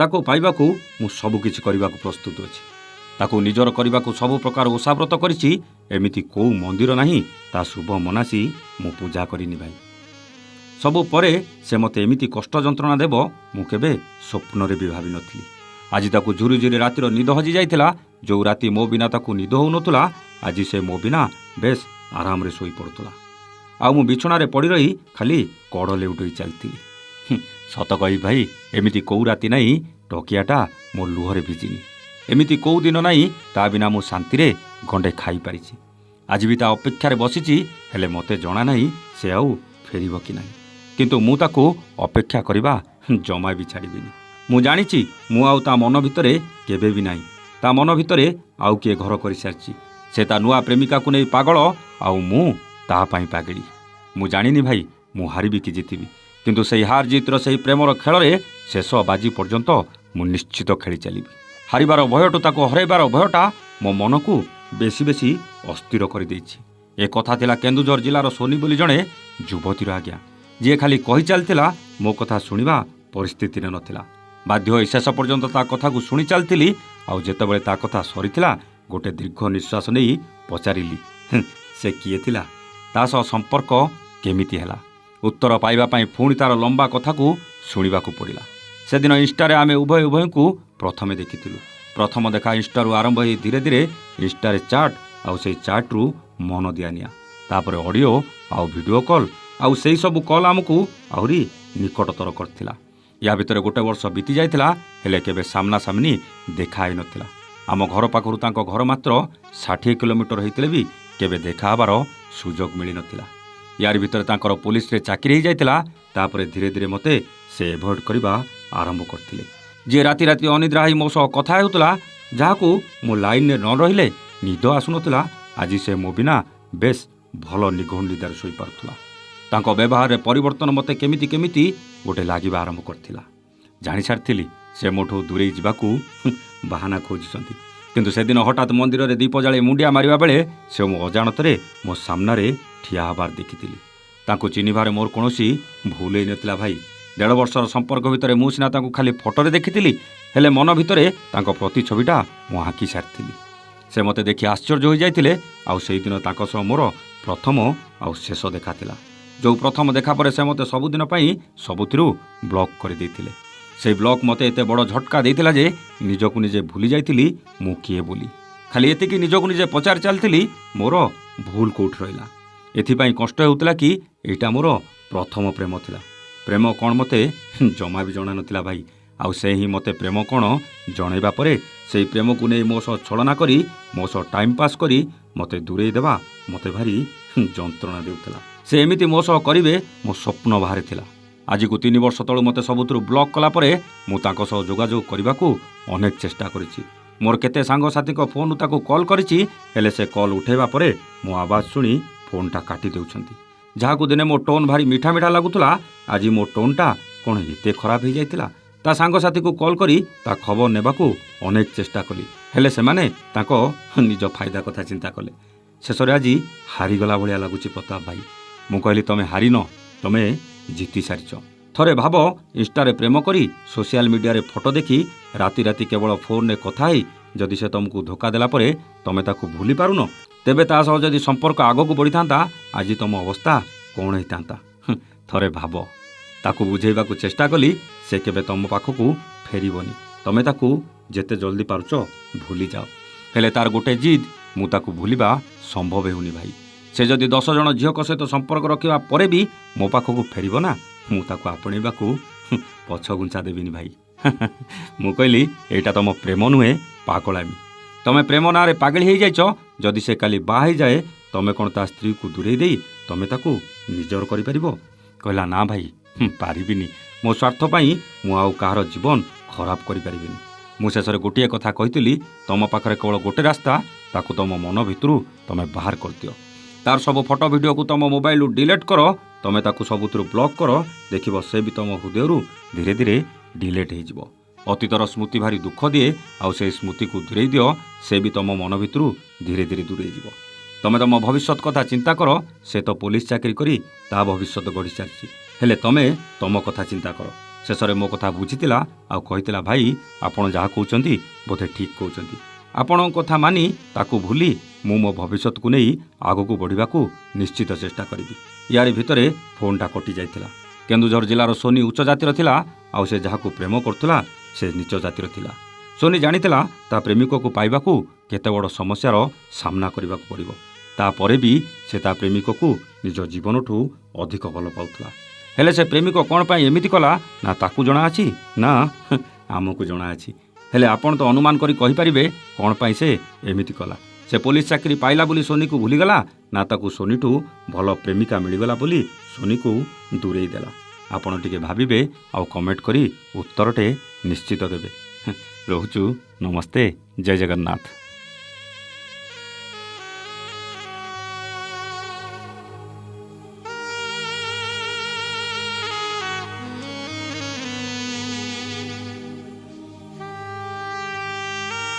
ତାକୁ ପାଇବାକୁ ମୁଁ ସବୁକିଛି କରିବାକୁ ପ୍ରସ୍ତୁତ ଅଛି। ତାକୁ ନିଜର କରିବାକୁ ସବୁ ପ୍ରକାର ଓଷାବ୍ରତ କରିଛି। ଏମିତି କେଉଁ ମନ୍ଦିର ନାହିଁ ତା ଶୁଭ ମନାସି ମୁଁ ପୂଜା କରିନି ଭାଇ। ସବୁ ପରେ ସେ ମୋତେ ଏମିତି କଷ୍ଟ ଯନ୍ତ୍ରଣା ଦେବ ମୁଁ କେବେ ସ୍ୱପ୍ନରେ ବି ଭାବିନଥିଲି। ଆଜି ତାକୁ ଝୁରି ଝୁରି ରାତିର ନିଦ ହଜି ଯାଇଥିଲା। ଯେଉଁ ରାତି ମୋ ବିନା ତାକୁ ନିଦ ହେଉନଥିଲା, ଆଜି ସେ ମୋ ବିନା ବେଶ ଆରାମରେ ଶୋଇପଡ଼ୁଥିଲା। ଆଉ ମୁଁ ବିଛଣାରେ ପଡ଼ି ରହି ଖାଲି କଡ଼ ଲେଉଟେଇ ଚାଲିଥିଲି। ସତ କହିବି ଭାଇ, ଏମିତି କେଉଁ ରାତି ନାହିଁ ଟକିଆଟା ମୋ ଲୁହରେ ଭିଜିନି। ଏମିତି କେଉଁ ଦିନ ନାହିଁ ତା ବିନା ମୁଁ ଶାନ୍ତିରେ ଗଣ୍ଡେ ଖାଇପାରିଛି। ଆଜି ବି ତା ଅପେକ୍ଷାରେ ବସିଛି, ହେଲେ ମୋତେ ଜଣା ନାହିଁ ସେ ଆଉ ଫେରିବ କି ନାହିଁ। କିନ୍ତୁ ମୁଁ ତାକୁ ଅପେକ୍ଷା କରିବା ଜମା ବି ଛାଡ଼ିବିନି। ମୁଁ ଜାଣିଛି ମୁଁ ଆଉ ତା ମନ ଭିତରେ କେବେ ବି ନାହିଁ। ତା ମନ ଭିତରେ ଆଉ କିଏ ଘର କରିସାରିଛି। ସେ ତା ନୂଆ ପ୍ରେମିକାକୁ ନେଇ ପାଗଳ, ଆଉ ମୁଁ ତା ପାଇଁ ପାଗଳି। ମୁଁ ଜାଣିନି ଭାଇ ମୁଁ ହାରିବି କି ଜିତିବି, କିନ୍ତୁ ସେହି ହାର ଜିତର ସେହି ପ୍ରେମର ଖେଳରେ ଶେଷ ବାଜି ପର୍ଯ୍ୟନ୍ତ ମୁଁ ନିଶ୍ଚିତ ଖେଳି ଚାଲିବି। ହାରିବାର ଭୟଠୁ ତାକୁ ହରାଇବାର ଭୟଟା ମୋ ମନକୁ ବେଶୀ ବେଶୀ ଅସ୍ଥିର କରିଦେଇଛି। ଏ କଥା ଥିଲା କେନ୍ଦୁଝର ଜିଲ୍ଲାର ସୋନି ବୋଲି ଜଣେ ଯୁବତୀର ଆଜ୍ଞା, ଯିଏ ଖାଲି କହି ଚାଲିଥିଲା, ମୋ କଥା ଶୁଣିବା ପରିସ୍ଥିତିରେ ନଥିଲା। ବାଧ୍ୟ ହୋଇ ଶେଷ ପର୍ଯ୍ୟନ୍ତ ତା କଥାକୁ ଶୁଣି ଚାଲିଥିଲି। ଆଉ ଯେତେବେଳେ ତା କଥା ସରିଥିଲା, ଗୋଟେ ଦୀର୍ଘ ନିଶ୍ୱାସ ନେଇ ପଚାରିଲି, ସେ କିଏ ଥିଲା, ତା ସହ ସମ୍ପର୍କ କେମିତି ହେଲା? ଉତ୍ତର ପାଇବା ପାଇଁ ପୁଣି ତାର ଲମ୍ବା କଥାକୁ ଶୁଣିବାକୁ ପଡ଼ିଲା। ସେଦିନ ଇନ୍ଷ୍ଟାରେ ଆମେ ଉଭୟ ଉଭୟଙ୍କୁ ପ୍ରଥମେ ଦେଖିଥିଲୁ। ପ୍ରଥମ ଦେଖା ଇନ୍ଷ୍ଟାରୁ ଆରମ୍ଭ ହୋଇ ଧୀରେ ଧୀରେ ଇନ୍ଷ୍ଟାରେ ଚାଟ୍, ଆଉ ସେଇ ଚାଟ୍ରୁ ମନ ଦିଆନିଆ, ତାପରେ ଅଡ଼ିଓ ଆଉ ଭିଡ଼ିଓ କଲ୍, ଆଉ ସେଇ ସବୁ କଲ୍ ଆମକୁ ଆହୁରି ନିକଟତର କରିଥିଲା। ୟା ଭିତରେ ଗୋଟେ ବର୍ଷ ବିତି ଯାଇଥିଲା, ହେଲେ କେବେ ସାମ୍ନାସାମ୍ନି ଦେଖା ହେଇନଥିଲା। ଆମ ଘର ପାଖରୁ ତାଙ୍କ ଘର ମାତ୍ର 60 କିଲୋମିଟର ହେଇଥିଲେ ବି କେବେ ଦେଖା ହେବାର ସୁଯୋଗ ମିଳିନଥିଲା। ୟାରି ଭିତରେ ତାଙ୍କର ପୋଲିସରେ ଚାକିରି ହେଇଯାଇଥିଲା। ତାପରେ ଧୀରେ ଧୀରେ ମୋତେ ସେ ଏଭଏଡ଼ କରିବା ଆରମ୍ଭ କରିଥିଲେ। ଯିଏ ରାତି ରାତି ଅନିଦ୍ରା ହୋଇ ମୋ ସହ କଥା ହେଉଥିଲା, ଯାହାକୁ ମୁଁ ଲାଇନରେ ନ ରହିଲେ ନିଦ ଆସୁନଥିଲା, ଆଜି ସେ ମୋ ବିନା ବେଶ ଭଲ ନିଘୋଡ଼ ନିଦାରେ ଶୋଇପାରୁଥିଲା। ତାଙ୍କ ବ୍ୟବହାରରେ ପରିବର୍ତ୍ତନ ମୋତେ କେମିତି କେମିତି ଗୋଟେ ଲାଗିବା ଆରମ୍ଭ କରିଥିଲା। ଜାଣିସାରିଥିଲି ସେ ମୋଠୁ ଦୂରେଇ ଯିବାକୁ ବାହାନା ଖୋଜୁଛନ୍ତି। କିନ୍ତୁ ସେଦିନ ହଠାତ୍ ମନ୍ଦିରରେ ଦୀପ ଜାଳି ମୁଣ୍ଡିଆ ମାରିବା ବେଳେ ସେ ମୋ ଅଜାଣତରେ ମୋ ସାମ୍ନାରେ ଠିଆ ହେବାର ଦେଖିଥିଲି। ତାଙ୍କୁ ଚିହ୍ନିବାରେ ମୋର କୌଣସି ଭୁଲ ହେଇନଥିଲା ଭାଇ। 1.5 ବର୍ଷର ସମ୍ପର୍କ ଭିତରେ ମୁଁ ସିନା ତାଙ୍କୁ ଖାଲି ଫଟୋରେ ଦେଖିଥିଲି, ହେଲେ ମନ ଭିତରେ ତାଙ୍କ ପ୍ରତିଛବିଟା ମୁଁ ଆଙ୍କି ସାରିଥିଲି। ସେ ମୋତେ ଦେଖି ଆଶ୍ଚର୍ଯ୍ୟ ହୋଇଯାଇଥିଲେ। ଆଉ ସେଇଦିନ ତାଙ୍କ ସହ ମୋର ପ୍ରଥମ ଆଉ ଶେଷ ଦେଖା ଥିଲା। ଯେଉଁ ପ୍ରଥମ ଦେଖା ପରେ ସେ ମୋତେ ସବୁଦିନ ପାଇଁ ସବୁଥିରୁ ବ୍ଲକ୍ କରିଦେଇଥିଲେ। ସେଇ ବ୍ଲକ୍ ମୋତେ ଏତେ ବଡ଼ ଝଟକା ଦେଇଥିଲା ଯେ ନିଜକୁ ନିଜେ ଭୁଲି ଯାଇଥିଲି ମୁଁ କିଏ ବୋଲି। ଖାଲି ଏତିକି ନିଜକୁ ନିଜେ ପଚାରି ଚାଲିଥିଲି, ମୋର ଭୁଲ କେଉଁଠି ରହିଲା। ଏଥିପାଇଁ କଷ୍ଟ ହେଉଥିଲା କି ଏଇଟା ମୋର ପ୍ରଥମ ପ୍ରେମ ଥିଲା। ପ୍ରେମ କ'ଣ ମୋତେ ଜମା ବି ଜଣା ନଥିଲା ଭାଇ। ଆଉ ସେ ହିଁ ମୋତେ ପ୍ରେମ କ'ଣ ଜଣାଇବା ପରେ ସେଇ ପ୍ରେମକୁ ନେଇ ମୋ ସହ ଛଳନା କରି, ମୋ ସହ ଟାଇମ୍ ପାସ୍ କରି ମୋତେ ଦୂରେଇ ଦେବା ମୋତେ ଭାରି ଯନ୍ତ୍ରଣା ଦେଉଥିଲା। ସେ ଏମିତି ମୋ ସହ କରିବେ ମୋ ସ୍ୱପ୍ନ ବାହାରେ ଥିଲା। ଆଜିକୁ 3 ବର୍ଷ ତଳୁ ମୋତେ ସବୁଥିରୁ ବ୍ଲକ୍ କଲା ପରେ ମୁଁ ତାଙ୍କ ସହ ଯୋଗାଯୋଗ କରିବାକୁ ଅନେକ ଚେଷ୍ଟା କରିଛି। ମୋର କେତେ ସାଙ୍ଗସାଥୀଙ୍କ ଫୋନ୍ରୁ ତାକୁ କଲ୍ କରିଛି, ହେଲେ ସେ କଲ୍ ଉଠାଇବା ପରେ ମୋ ଆବାଜ ଶୁଣି ଫୋନ୍ଟା କାଟି ଦେଉଛନ୍ତି। ଯାହାକୁ ଦିନେ ମୋ ଟୋନ୍ ଭାରି ମିଠା ମିଠା ଲାଗୁଥିଲା, ଆଜି ମୋ ଟୋନ୍ଟା କ'ଣ ଏତେ ଖରାପ ହେଇଯାଇଥିଲା? ତା ସାଙ୍ଗସାଥୀକୁ କଲ୍ କରି ତା ଖବର ନେବାକୁ ଅନେକ ଚେଷ୍ଟା କଲି, ହେଲେ ସେମାନେ ତାଙ୍କ ନିଜ ଫାଇଦା କଥା ଚିନ୍ତା କଲେ। ଶେଷରେ ଆଜି ହାରିଗଲା ଭଳିଆ ଲାଗୁଛି ପ୍ରତାପ ଭାଇ। ମୁଁ କହିଲି, ତମେ ହାରିନ, ତମେ ଜିତି ସାରିଛ। ଥରେ ଭାବ, ଇନ୍ଷ୍ଟାରେ ପ୍ରେମ କରି ସୋସିଆଲ ମିଡ଼ିଆରେ ଫଟୋ ଦେଖି ରାତି ରାତି କେବଳ ଫୋନ୍ରେ କଥା ହେଇ ଯଦି ସେ ତୁମକୁ ଧୋକା ଦେଲା ପରେ ତମେ ତାକୁ ଭୁଲି ପାରୁନ, ତେବେ ତା ସହ ଯଦି ସମ୍ପର୍କ ଆଗକୁ ବଢ଼ିଥାନ୍ତା, ଆଜି ତମ ଅବସ୍ଥା କ'ଣ ହେଇଥାନ୍ତା? ଥରେ ଭାବ। ତାକୁ ବୁଝେଇବାକୁ ଚେଷ୍ଟା କଲି, ସେ କେବେ ତମ ପାଖକୁ ଫେରିବନି। ତମେ ତାକୁ ଯେତେ ଜଲ୍ଦି ପାରୁଛ ଭୁଲି ଯାଅ। ହେଲେ ତାର ଗୋଟେ ଜିଦ୍, ମୁଁ ତାକୁ ଭୁଲିବା ସମ୍ଭବ ହେଉନି ଭାଇ। ସେ ଯଦି 10 ଜଣ ଝିଅଙ୍କ ସହିତ ସମ୍ପର୍କ ରଖିବା ପରେ ବି ମୋ ପାଖକୁ ଫେରିବ ନା, ମୁଁ ତାକୁ ଆପଣେଇବାକୁ ପଛଘୁଞ୍ଚା ଦେବିନି ଭାଇ। ମୁଁ କହିଲି, ଏଇଟା ତମ ପ୍ରେମ ନୁହେଁ, ପାଗଳାମି। ତମେ ପ୍ରେମ ନାଁରେ ପାଗଳି ହେଇଯାଇଛ। ଯଦି ସେ କାଲି ବାହା ହେଇଯାଏ, ତମେ କ'ଣ ତା ସ୍ତ୍ରୀକୁ ଦୂରେଇ ଦେଇ ତମେ ତାକୁ ନିଜର କରିପାରିବ? କହିଲା, ନା ଭାଇ, ପାରିବିନି। ମୋ ସ୍ୱାର୍ଥ ପାଇଁ ମୁଁ ଆଉ କାହାର ଜୀବନ ଖରାପ କରିପାରିବିନି। ମୁଁ ଶେଷରେ ଗୋଟିଏ କଥା କହିଥିଲି, ତମ ପାଖରେ କେବଳ ଗୋଟେ ରାସ୍ତା, ତାକୁ ତମ ମନ ଭିତରୁ ତମେ ବାହାର କରିଦିଅ। ତାର ସବୁ ଫଟୋ ଭିଡ଼ିଓକୁ ତମ ମୋବାଇଲରୁ ଡିଲେଟ୍ କର। ତମେ ତାକୁ ସବୁଥିରୁ ବ୍ଲକ୍ କର। ଦେଖିବ ସେ ବି ତମ ହୃଦୟରୁ ଧୀରେ ଧୀରେ ଡିଲେଟ୍ ହେଇଯିବ। ଅତୀତର ସ୍ମୃତି ଭାରି ଦୁଃଖ ଦିଏ, ଆଉ ସେଇ ସ୍ମୃତିକୁ ଦୂରେଇ ଦିଅ, ସେ ବି ତମ ମନ ଭିତରୁ ଧୀରେ ଧୀରେ ଦୂରେଇ ଯିବ। ତମେ ତମ ଭବିଷ୍ୟତ କଥା ଚିନ୍ତା କର। ସେ ତ ପୋଲିସ ଚାକିରି କରି ତା ଭବିଷ୍ୟତ ଗଢ଼ି ସାରିଛି, ହେଲେ ତମେ ତମ କଥା ଚିନ୍ତା କର। ଶେଷରେ ମୋ କଥା ବୁଝିଥିଲା ଆଉ କହିଥିଲା, ଭାଇ ଆପଣ ଯାହା କହୁଛନ୍ତି ବୋଧେ ଠିକ୍ କହୁଛନ୍ତି। ଆପଣଙ୍କ କଥା ମାନି ତାକୁ ଭୁଲି ମୁଁ ମୋ ଭବିଷ୍ୟତକୁ ନେଇ ଆଗକୁ ବଢ଼ିବାକୁ ନିଶ୍ଚିତ ଚେଷ୍ଟା କରିବି। ୟାରି ଭିତରେ ଫୋନ୍ଟା କଟି ଯାଇଥିଲା। କେନ୍ଦୁଝର ଜିଲ୍ଲାର ସୋନି ଉଚ୍ଚ ଜାତିର ଥିଲା, ଆଉ ସେ ଯାହାକୁ ପ୍ରେମ କରୁଥିଲା ସେ ନୀଚ ଜାତିର ଥିଲା। ସୋନି ଜାଣିଥିଲା ତା ପ୍ରେମିକକୁ ପାଇବାକୁ କେତେ ବଡ଼ ସମସ୍ୟାର ସାମ୍ନା କରିବାକୁ ପଡ଼ିବ। ତାପରେ ବି ସେ ତା ପ୍ରେମିକକୁ ନିଜ ଜୀବନଠୁ ଅଧିକ ଭଲ ପାଉଥିଲା। ହେଲେ ସେ ପ୍ରେମିକ କ'ଣ ପାଇଁ ଏମିତି କଲା ନା ତାକୁ ଜଣାଅଛି ନା ଆମକୁ ଜଣାଅଛି। ହେଲେ ଆପଣ ତ ଅନୁମାନ କରି କହିପାରିବେ କ'ଣ ପାଇଁ ସେ ଏମିତି କଲା। ସେ ପୋଲିସ ଚାକିରି ପାଇଲା ବୋଲି ସୋନିକୁ ଭୁଲିଗଲା, ନା ତାକୁ ସୋନିଠୁ ଭଲ ପ୍ରେମିକା ମିଳିଗଲା ବୋଲି ସୋନିକୁ ଦୂରେଇ ଦେଲା। ଆପଣ ଟିକେ ଭାବିବେ ଆଉ କମେଣ୍ଟ କରି ଉତ୍ତରଟେ ନିଶ୍ଚିତ ଦେବେ। ରହୁଛୁ, ନମସ୍ତେ, ଜୟ ଜଗନ୍ନାଥ।